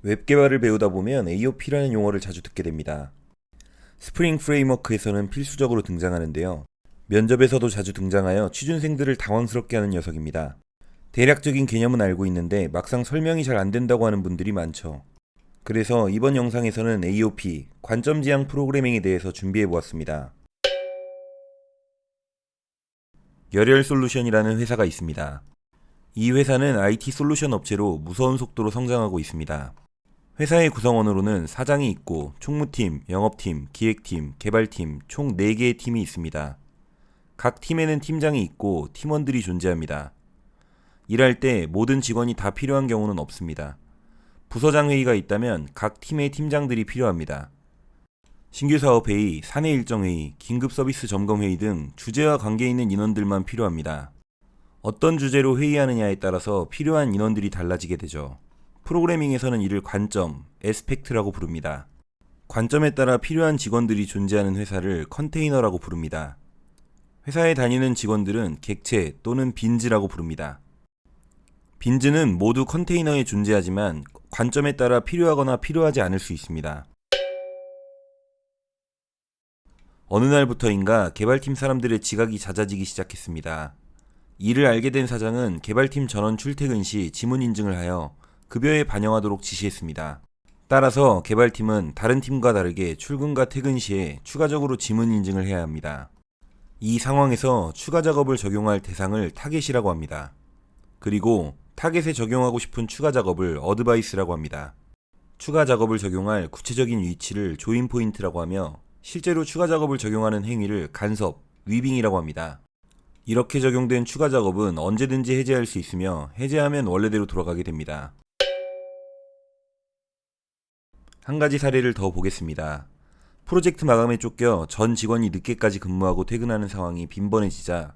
웹 개발을 배우다 보면 AOP라는 용어를 자주 듣게 됩니다. 스프링 프레임워크에서는 필수적으로 등장하는데요. 면접에서도 자주 등장하여 취준생들을 당황스럽게 하는 녀석입니다. 대략적인 개념은 알고 있는데 막상 설명이 잘 안 된다고 하는 분들이 많죠. 그래서 이번 영상에서는 AOP, 관점 지향 프로그래밍에 대해서 준비해 보았습니다. 열혈 솔루션이라는 회사가 있습니다. 이 회사는 IT 솔루션 업체로 무서운 속도로 성장하고 있습니다. 회사의 구성원으로는 사장이 있고 총무팀, 영업팀, 기획팀, 개발팀 총 4개의 팀이 있습니다. 각 팀에는 팀장이 있고 팀원들이 존재합니다. 일할 때 모든 직원이 다 필요한 경우는 없습니다. 부서장 회의가 있다면 각 팀의 팀장들이 필요합니다. 신규 사업 회의, 사내 일정 회의, 긴급 서비스 점검 회의 등 주제와 관계 있는 인원들만 필요합니다. 어떤 주제로 회의하느냐에 따라서 필요한 인원들이 달라지게 되죠. 프로그래밍에서는 이를 관점, 에스펙트라고 부릅니다. 관점에 따라 필요한 직원들이 존재하는 회사를 컨테이너라고 부릅니다. 회사에 다니는 직원들은 객체 또는 빈즈라고 부릅니다. 빈즈는 모두 컨테이너에 존재하지만 관점에 따라 필요하거나 필요하지 않을 수 있습니다. 어느 날부터인가 개발팀 사람들의 지각이 잦아지기 시작했습니다. 이를 알게 된 사장은 개발팀 전원 출퇴근 시 지문 인증을 하여 급여에 반영하도록 지시했습니다. 따라서 개발팀은 다른 팀과 다르게 출근과 퇴근 시에 추가적으로 지문 인증을 해야 합니다. 이 상황에서 추가 작업을 적용할 대상을 타겟이라고 합니다. 그리고 타겟에 적용하고 싶은 추가 작업을 어드바이스라고 합니다. 추가 작업을 적용할 구체적인 위치를 조인 포인트라고 하며 실제로 추가 작업을 적용하는 행위를 간섭, 위빙이라고 합니다. 이렇게 적용된 추가 작업은 언제든지 해제할 수 있으며 해제하면 원래대로 돌아가게 됩니다. 한 가지 사례를 더 보겠습니다. 프로젝트 마감에 쫓겨 전 직원이 늦게까지 근무하고 퇴근하는 상황이 빈번해지자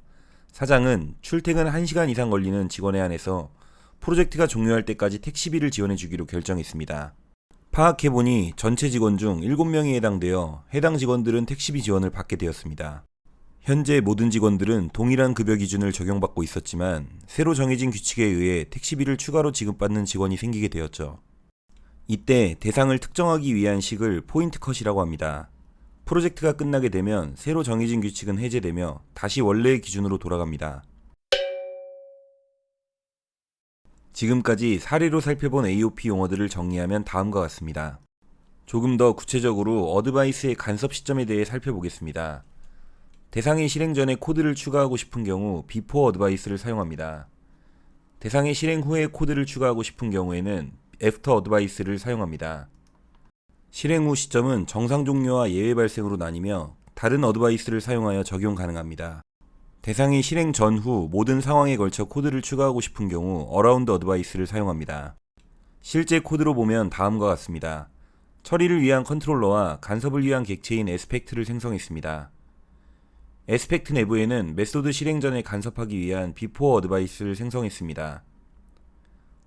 사장은 출퇴근 1시간 이상 걸리는 직원에 한해서 프로젝트가 종료할 때까지 택시비를 지원해주기로 결정했습니다. 파악해보니 전체 직원 중 7명이 해당되어 해당 직원들은 택시비 지원을 받게 되었습니다. 현재 모든 직원들은 동일한 급여 기준을 적용받고 있었지만 새로 정해진 규칙에 의해 택시비를 추가로 지급받는 직원이 생기게 되었죠. 이때 대상을 특정하기 위한 식을 포인트 컷이라고 합니다. 프로젝트가 끝나게 되면 새로 정해진 규칙은 해제되며 다시 원래의 기준으로 돌아갑니다. 지금까지 사례로 살펴본 AOP 용어들을 정리하면 다음과 같습니다. 조금 더 구체적으로 어드바이스의 간섭 시점에 대해 살펴보겠습니다. 대상의 실행 전에 코드를 추가하고 싶은 경우 before advice를 사용합니다. 대상의 실행 후에 코드를 추가하고 싶은 경우에는 after advice를 사용합니다. 실행 후 시점은 정상 종료와 예외 발생으로 나뉘며 다른 어드바이스를 사용하여 적용 가능합니다. 대상이 실행 전후 모든 상황에 걸쳐 코드를 추가하고 싶은 경우 around advice를 사용합니다. 실제 코드로 보면 다음과 같습니다. 처리를 위한 컨트롤러와 간섭을 위한 객체인 에스펙트를 생성했습니다. 에스펙트 내부에는 메소드 실행 전에 간섭하기 위한 before advice를 생성했습니다.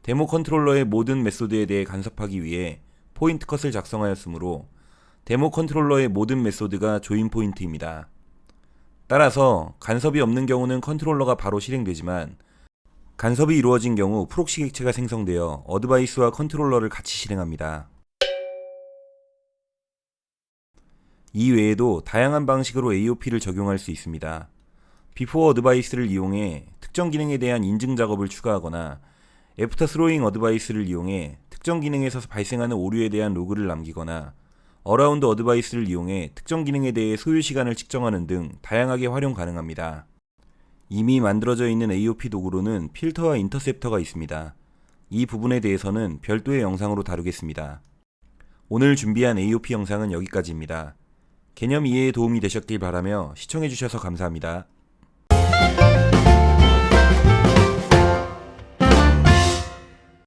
데모 컨트롤러의 모든 메소드에 대해 간섭하기 위해 포인트 컷을 작성하였으므로 데모 컨트롤러의 모든 메소드가 조인 포인트입니다. 따라서 간섭이 없는 경우는 컨트롤러가 바로 실행되지만 간섭이 이루어진 경우 프록시 객체가 생성되어 어드바이스와 컨트롤러를 같이 실행합니다. 이 외에도 다양한 방식으로 AOP를 적용할 수 있습니다. before advice를 이용해 특정 기능에 대한 인증 작업을 추가하거나 after throwing advice를 이용해 특정 기능에서 발생하는 오류에 대한 로그를 남기거나 around advice를 이용해 특정 기능에 대해 소요 시간을 측정하는 등 다양하게 활용 가능합니다. 이미 만들어져 있는 AOP 도구로는 필터와 인터셉터가 있습니다. 이 부분에 대해서는 별도의 영상으로 다루겠습니다. 오늘 준비한 AOP 영상은 여기까지입니다. 개념 이해에 도움이 되셨길 바라며 시청해주셔서 감사합니다.